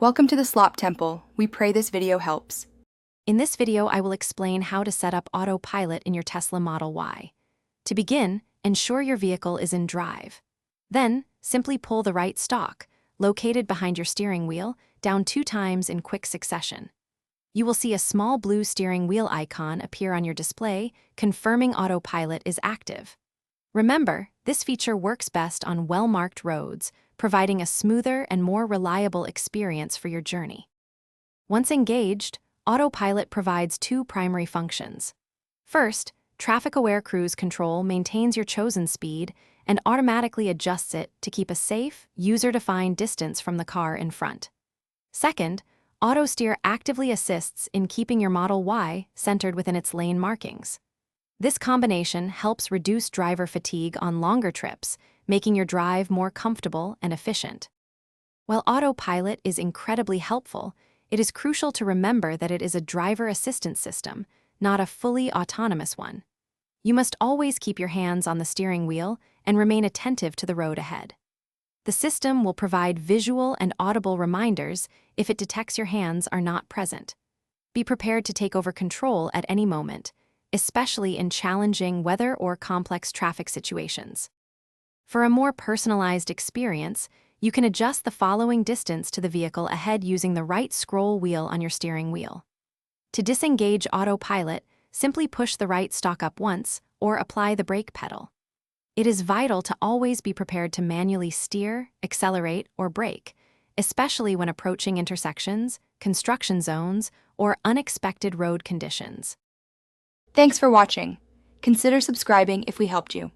Welcome to the Slop Temple. We pray this video helps. In this video, I will explain how to set up Autopilot in your Tesla Model Y. To begin, ensure your vehicle is in drive. Then, simply pull the right stalk, located behind your steering wheel, down 2 times in quick succession. You will see a small blue steering wheel icon appear on your display, confirming Autopilot is active. Remember, this feature works best on well-marked roads, providing a smoother and more reliable experience for your journey. Once engaged, Autopilot provides 2 primary functions. First, traffic-aware cruise control maintains your chosen speed and automatically adjusts it to keep a safe, user-defined distance from the car in front. Second, Auto Steer actively assists in keeping your Model Y centered within its lane markings. This combination helps reduce driver fatigue on longer trips, making your drive more comfortable and efficient. While Autopilot is incredibly helpful, it is crucial to remember that it is a driver assistance system, not a fully autonomous one. You must always keep your hands on the steering wheel and remain attentive to the road ahead. The system will provide visual and audible reminders if it detects your hands are not present. Be prepared to take over control at any moment, especially in challenging weather or complex traffic situations. For a more personalized experience, you can adjust the following distance to the vehicle ahead using the right scroll wheel on your steering wheel. To disengage Autopilot, simply push the right stalk up once or apply the brake pedal. It is vital to always be prepared to manually steer, accelerate, or brake, especially when approaching intersections, construction zones, or unexpected road conditions. Thanks for watching. Consider subscribing if we helped you.